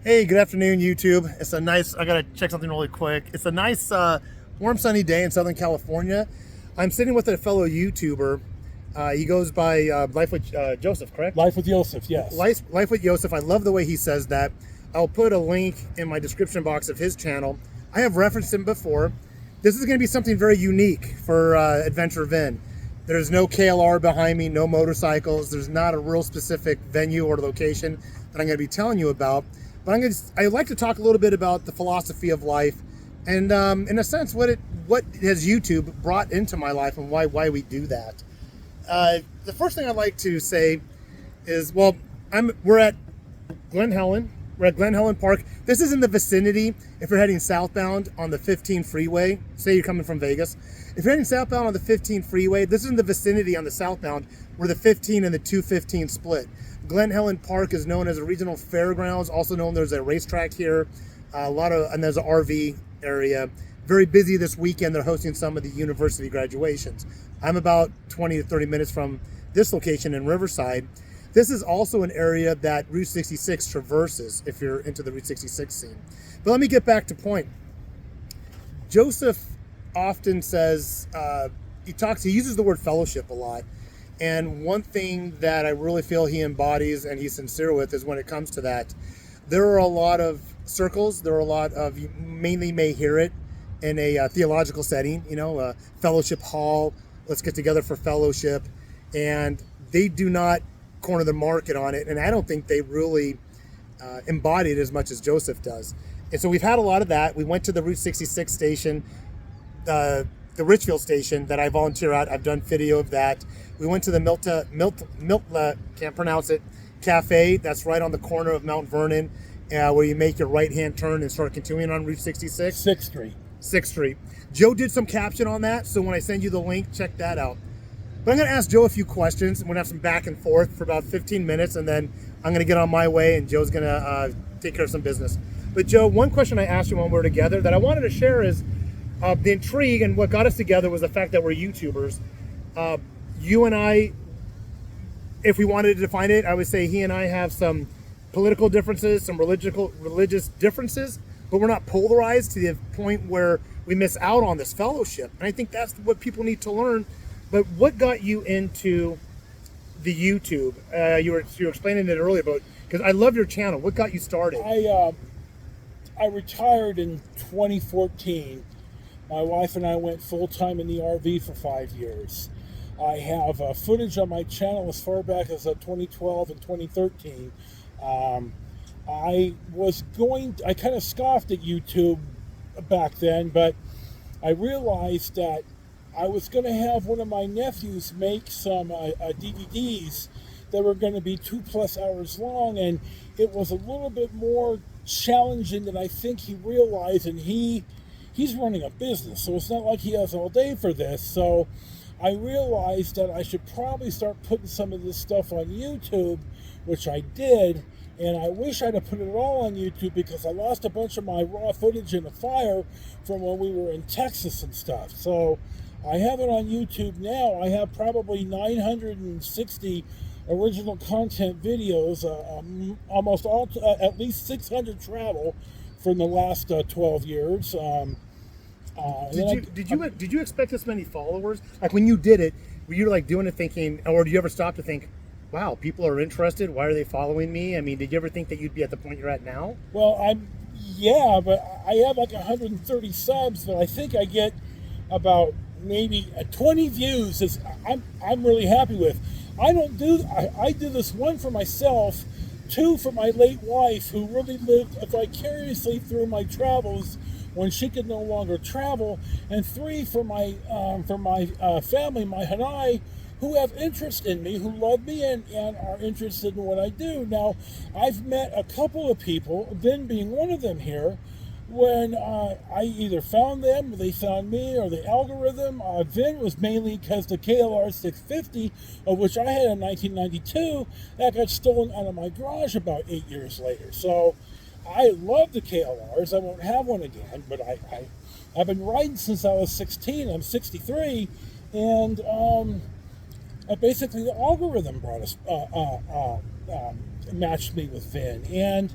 Hey, good afternoon, YouTube. It's a nice, I gotta check something really quick. It's a nice, warm, sunny day in Southern California. I'm sitting with a fellow YouTuber. He goes by Life with Joseph, correct? Life with Josef, yes. Life with Joseph. I love the way he says that. I'll put a link in my description box of his channel. I have referenced him before. This is going to be something very unique for Adventure Vin. There's no KLR behind me, no motorcycles. There's not a real specific venue or location that I'm going to be telling you about. But I'd like to talk a little bit about the philosophy of life, and in a sense, what has YouTube brought into my life and why we do that. The first thing I'd like to say is, well, we're at Glen Helen. We're at Glen Helen Park. This is in the vicinity. If you're heading southbound on the 15 freeway, say you're coming from Vegas. If you're heading southbound on the 15 freeway, this is in the vicinity on the southbound where the 15 and the 215 split. Glen Helen Park is known as a regional fairgrounds, also known there's a racetrack here, and there's an RV area. Very busy this weekend. They're hosting some of the university graduations. I'm about 20 to 30 minutes from this location in Riverside. This is also an area that Route 66 traverses if you're into the Route 66 scene. But let me get back to point. Joseph often says, he uses the word fellowship a lot. And one thing that I really feel he embodies and he's sincere with is when it comes to that, there are a lot of circles, there are a lot of, you mainly may hear it in a theological setting, a fellowship hall, let's get together for fellowship. And they do not corner the market on it. And I don't think they really embody it as much as Joseph does. And so we've had a lot of that. We went to the Route 66 station, the Richfield station that I volunteer at. I've done video of that. We went to the Milta, can't pronounce it, Cafe. That's right on the corner of Mount Vernon, where you make your right-hand turn and start continuing on Route 66. 6th Street. 6th Street. Joe did some caption on that, so when I send you the link, check that out. But I'm going to ask Joe a few questions. I'm going to have some back and forth for about 15 minutes, and then I'm going to get on my way, and Joe's going to take care of some business. But Joe, one question I asked you when we were together that I wanted to share is, the intrigue and what got us together was the fact that we're YouTubers. You and I, if we wanted to define it, I would say he and I have some political differences, some religious differences, but we're not polarized to the point where we miss out on this fellowship. And I think that's what people need to learn. But what got you into the YouTube? You were explaining it earlier, but because I love your channel. What got you started? I retired in 2014. My wife and I went full-time in the RV for 5 years. I have footage on my channel as far back as 2012 and 2013. I kind of scoffed at YouTube back then, but I realized that I was going to have one of my nephews make some DVDs that were going to be 2+ hours long, and it was a little bit more challenging than I think he realized, and he's running a business, so it's not like he has all day for this. So I realized that I should probably start putting some of this stuff on YouTube, which I did, and I wish I'd have put it all on YouTube because I lost a bunch of my raw footage in the fire from when we were in Texas and stuff. So I have it on YouTube now. I have probably 960 original content videos, almost all, at least 600 travel from the last 12 years. Did you expect this many followers? Like when you did it, were you like doing it thinking, or do you ever stop to think, wow, people are interested, why are they following me? I mean, did you ever think that you'd be at the point you're at now? Well, but I have like 130 subs, but I think I get about maybe 20 views. I'm really happy with. I do this, one for myself, 2 for my late wife, who really lived vicariously through my travels when she could no longer travel, and 3 for my family, my Hanai, who have interest in me, who love me and are interested in what I do. Now, I've met a couple of people, Vin being one of them here, when I either found them, or they found me, or the algorithm. Vin was mainly because the KLR 650, of which I had in 1992, that got stolen out of my garage about 8 years later. So I love the KLRs. I won't have one again, but I've been riding since I was 16. I'm 63, and basically the algorithm brought us matched me with Vin, and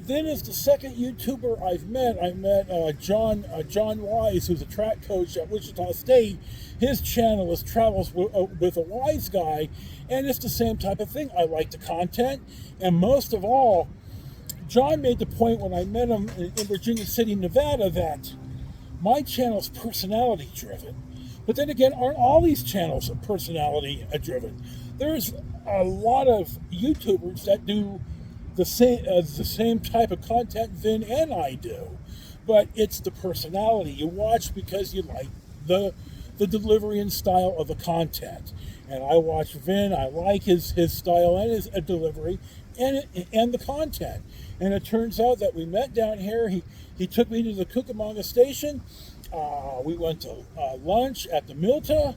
Then is the second YouTuber I've met. I met John Wise, who's a track coach at Wichita State. His channel is Travels with a Wise Guy, and it's the same type of thing. I like the content, and most of all, John made the point when I met him in Virginia City, Nevada, that my channel's personality driven. But then again, aren't all these channels personality driven? There's a lot of YouTubers that do the same type of content Vin and I do, but it's the personality. You watch because you like the delivery and style of the content. And I watch Vin. I like his style and his delivery and the content. And it turns out that we met down here. He took me to the Cucamonga station. We went to lunch at the Milta.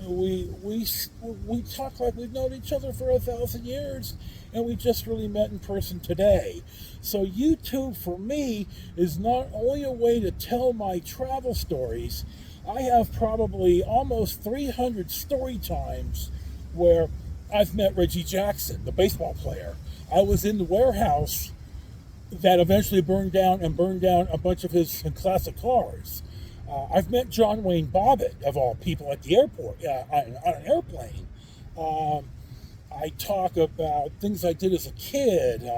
We talk like we've known each other for 1,000 years, and we just really met in person today. So YouTube for me is not only a way to tell my travel stories. I have probably almost 300 story times where I've met Reggie Jackson, the baseball player. I was in the warehouse that eventually burned down a bunch of his classic cars. I've met John Wayne Bobbitt, of all people, at the airport, on an airplane. I talk about things I did as a kid.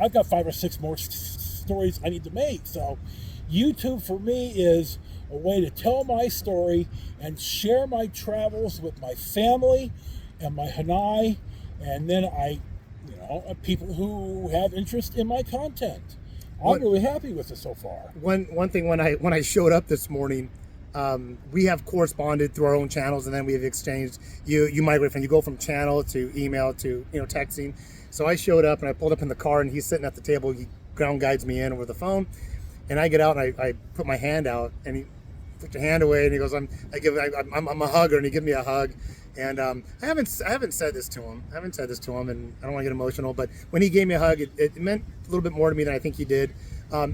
I've got 5 or 6 more stories I need to make. So YouTube for me is a way to tell my story and share my travels with my family and my Hanai, and then people who have interest in my content. I'm really happy with it so far. One thing, when I showed up this morning, we have corresponded through our own channels, and then we have exchanged. You migrate you go from channel to email to texting. So I showed up and I pulled up in the car, and he's sitting at the table. He ground guides me in over the phone, and I get out and I put my hand out, and he put your hand away, and he goes, I'm a hugger, and he gives me a hug. And I haven't said this to him. And I don't want to get emotional, but when he gave me a hug, it meant a little bit more to me than I think he did.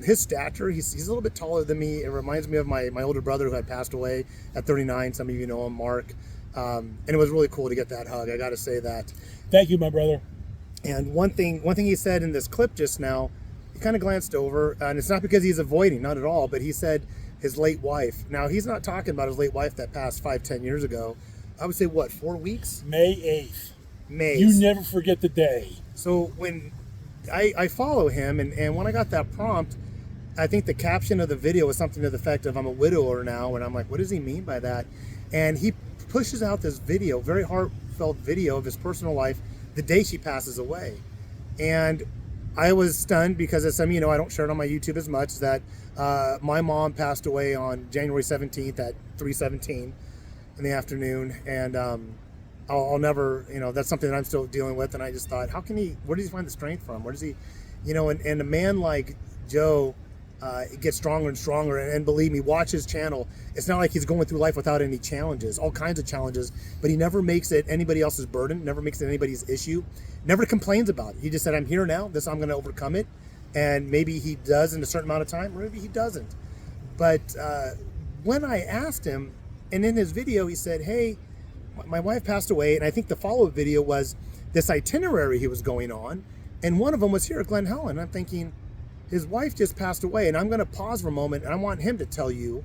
His stature, he's a little bit taller than me. It reminds me of my older brother who had passed away at 39. Some of you know him, Mark. And it was really cool to get that hug. I got to say that. Thank you, my brother. And one thing he said in this clip just now, he kind of glanced over, and it's not because he's avoiding, not at all, but he said his late wife. Now, he's not talking about his late wife that passed 5-10 years ago. I would say, 4 weeks? May 8th. May. You never forget the day. So when I follow him, and when I got that prompt, I think the caption of the video was something to the effect of, I'm a widower now, and I'm like, what does he mean by that? And he pushes out this video, very heartfelt video of his personal life, the day she passes away. And I was stunned because, as some of you know, I don't share it on my YouTube as much, that my mom passed away on January 17th at 3:17 in the afternoon, and I'll never, that's something that I'm still dealing with. And I just thought, where does he find the strength from? Where does he, and a man like Joe gets stronger and stronger, and believe me, watch his channel. It's not like he's going through life without any challenges, all kinds of challenges, but he never makes it anybody else's burden, never makes it anybody's issue, never complains about it. He just said, I'm here now, I'm going to overcome it. And maybe he does in a certain amount of time, or maybe he doesn't. But when I asked him, and in his video, he said, hey, my wife passed away. And I think the follow-up video was this itinerary he was going on. And one of them was here at Glen Helen. I'm thinking, his wife just passed away. And I'm going to pause for a moment, and I want him to tell you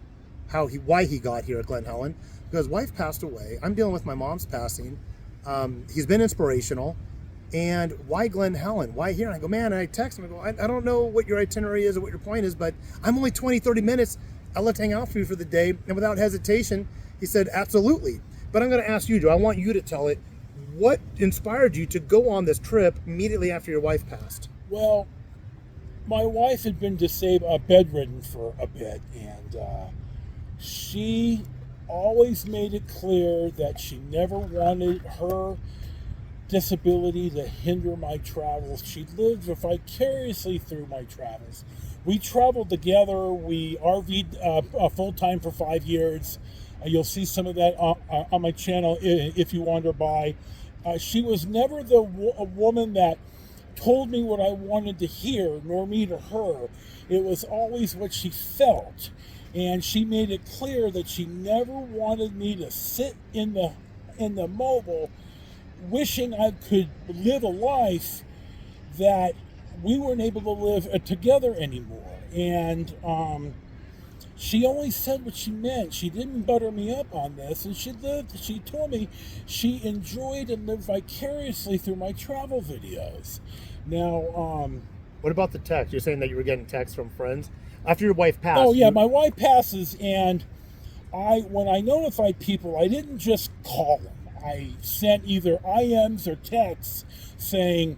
why he got here at Glen Helen. Because wife passed away. I'm dealing with my mom's passing. He's been inspirational. And why Glen Helen? Why here? And I go, man, and I text him. I go, I don't know what your itinerary is or what your point is, but I'm only 20, 30 minutes. I'd love to hang out for you for the day. And without hesitation, he said, absolutely. But I'm going to ask you, Joe, I want you to tell it. What inspired you to go on this trip immediately after your wife passed? Well, my wife had been bedridden for a bit, and she always made it clear that she never wanted her disability to hinder my travels. She lived vicariously through my travels. We traveled together. We RV'd full-time for 5 years. You'll see some of that on my channel if you wander by. She was never a woman that told me what I wanted to hear, nor me to her. It was always what she felt. And she made it clear that she never wanted me to sit in the mobile wishing I could live a life that we weren't able to live together anymore. And she only said what she meant. She didn't butter me up on this. And she told me she enjoyed and lived vicariously through my travel videos. Now, what about the text? You're saying that you were getting texts from friends after your wife passed. Oh, yeah, my wife passes, and when I notified people, I didn't just call them. I sent either IMs or texts saying,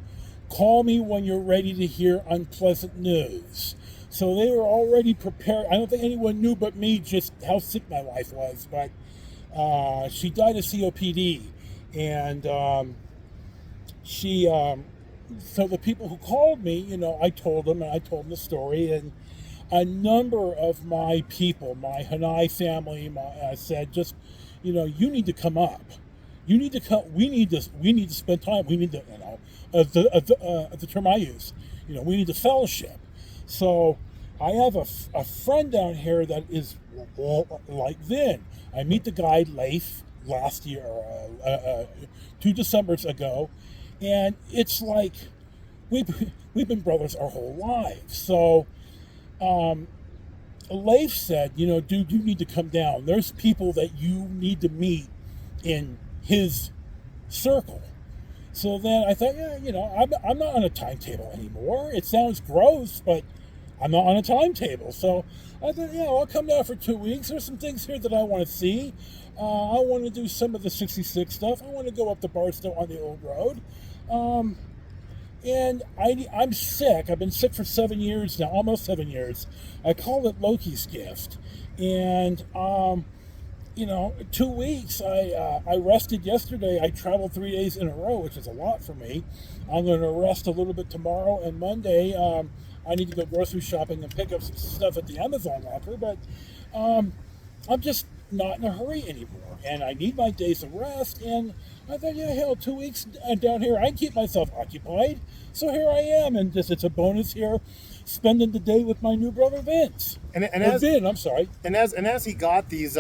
call me when you're ready to hear unpleasant news. So they were already prepared. I don't think anyone knew but me just how sick my wife was, but she died of COPD. And so the people who called me, I told them the story, and a number of my people, my Hanai family, said, just, you need to come up. You need to come. We need to spend time. We need to, the term I use, we need to fellowship. So I have a friend down here that is like Vin. I meet the guy Leif last year, 2 Decembers ago, and it's like we've been brothers our whole lives. So Leif said, dude, you need to come down. There's people that you need to meet in his circle. So then I thought, I'm not on a timetable anymore. It sounds gross, but I'm not on a timetable. So I thought, I'll come down for 2 weeks. There's some things here that I want to see. I want to do some of the 66 stuff. I want to go up to Barstow on the old road. And I'm sick. I've been sick for 7 years now, almost 7 years. I call it Loki's gift. And, 2 weeks, I rested yesterday. I traveled 3 days in a row, which is a lot for me. I'm going to rest a little bit tomorrow and Monday. I need to go grocery shopping and pick up some stuff at the Amazon locker, but I'm just not in a hurry anymore. And I need my days of rest, and I thought, 2 weeks down here, I can keep myself occupied. So here I am, and it's a bonus here, spending the day with my new brother Vince. Vin, I'm sorry. And as he got these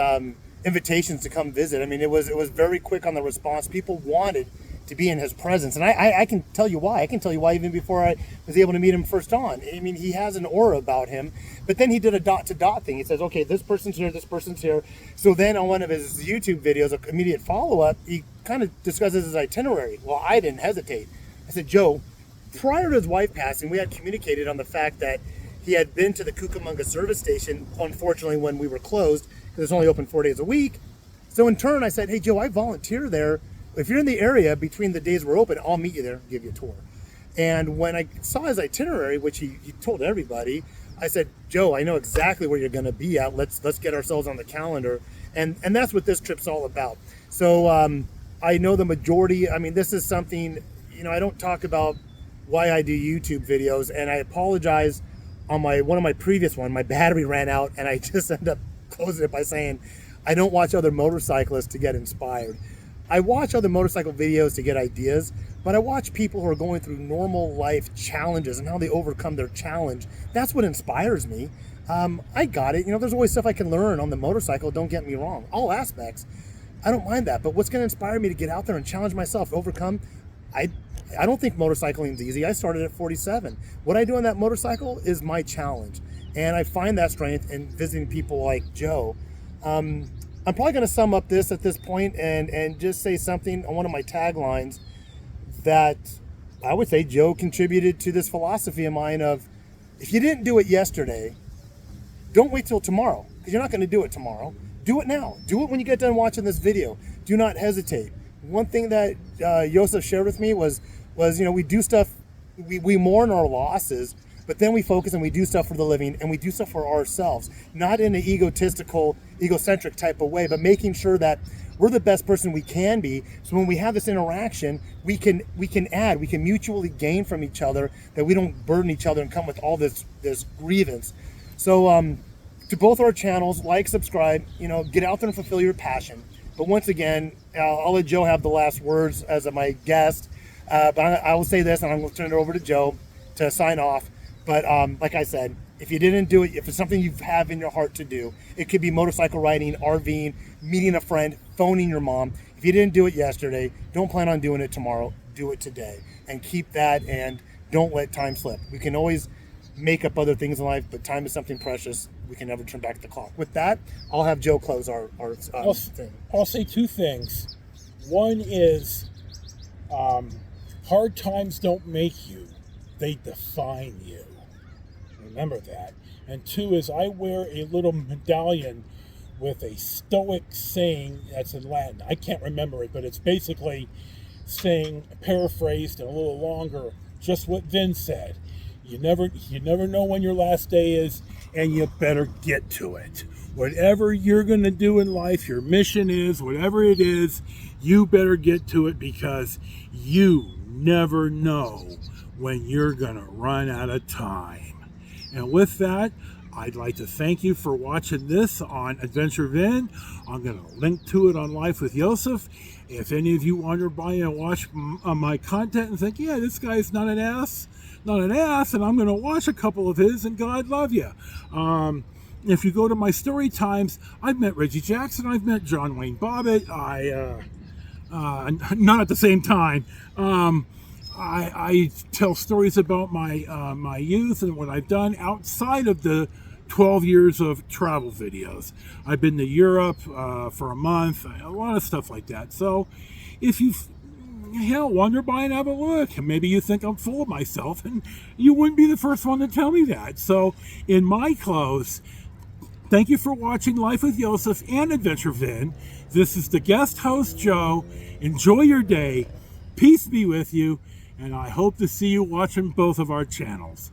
invitations to come visit, I mean, it was very quick on the response. People wanted to be in his presence, and I can tell you why. I can tell you why even before I was able to meet him first on. I mean, he has an aura about him. But then he did a dot-to-dot thing. He says, okay, this person's here, this person's here. So then on one of his YouTube videos, an immediate follow-up, he kind of discusses his itinerary. Well, I didn't hesitate. I said, Joe, prior to his wife passing, we had communicated on the fact that he had been to the Cucamonga service station, unfortunately, when we were closed, because it's only open 4 days a week. So in turn, I said, hey, Joe, I volunteer there. If you're in the area between the days we're open, I'll meet you there, give you a tour. And when I saw his itinerary, which he told everybody, I said, Joe, I know exactly where you're going to be at. Let's get ourselves on the calendar. And that's what this trip's all about. So I know the majority, I mean, this is something, I don't talk about why I do YouTube videos. And I apologize on one of my previous one, my battery ran out, and I just ended up closing it by saying, I don't watch other motorcyclists to get inspired. I watch other motorcycle videos to get ideas, but I watch people who are going through normal life challenges and how they overcome their challenge. That's what inspires me. I got it. There's always stuff I can learn on the motorcycle, don't get me wrong. All aspects. I don't mind that, but what's going to inspire me to get out there and challenge myself, overcome? I don't think motorcycling is easy. I started at 47. What I do on that motorcycle is my challenge, and I find that strength in visiting people like Joe. I'm probably going to sum up this at this point and just say something on one of my taglines that I would say Joe contributed to this philosophy of mine of, if you didn't do it yesterday, don't wait till tomorrow, because you're not going to do it tomorrow. Do it now. Do it when you get done watching this video. Do not hesitate. One thing that Josef shared with me was we do stuff, we mourn our losses, but then we focus and we do stuff for the living, and we do stuff for ourselves, not in an egocentric type of way, but making sure that we're the best person we can be. So when we have this interaction, we can mutually gain from each other, that we don't burden each other and come with all this grievance. So to both our channels, like, subscribe, get out there and fulfill your passion. But once again, I'll let Joe have the last words as my guest. But I will say this, and I'm going to turn it over to Joe to sign off. But like I said, if you didn't do it, if it's something you have in your heart to do, it could be motorcycle riding, RVing, meeting a friend, phoning your mom. If you didn't do it yesterday, don't plan on doing it tomorrow. Do it today, and keep that, and don't let time slip. We can always make up other things in life, but time is something precious. We can never turn back the clock. With that, I'll have Joe close our thing. I'll say two things. One is hard times don't make you, they define you. Remember that. And two is I wear a little medallion with a Stoic saying that's in Latin. I can't remember it, but it's basically saying, paraphrased and a little longer, just what Vin said. You never know when your last day is, and you better get to it. Whatever you're going to do in life, your mission is, whatever it is, you better get to it, because you never know when you're going to run out of time. And with that, I'd like to thank you for watching this on Adventure Vin. I'm going to link to it on Life with Josef. If any of you wander by and watch my content and think, yeah, this guy's not an ass, and I'm going to watch a couple of his, and God love you. If you go to my story times, I've met Reggie Jackson, I've met John Wayne Bobbitt, not at the same time. I tell stories about my youth and what I've done outside of the 12 years of travel videos. I've been to Europe for a month, a lot of stuff like that. So if you wander by and have a look, and maybe you think I'm full of myself, and you wouldn't be the first one to tell me that. So in my close, thank you for watching Life with Josef and Adventure Vin. This is the guest host, Joe. Enjoy your day. Peace be with you. And I hope to see you watching both of our channels.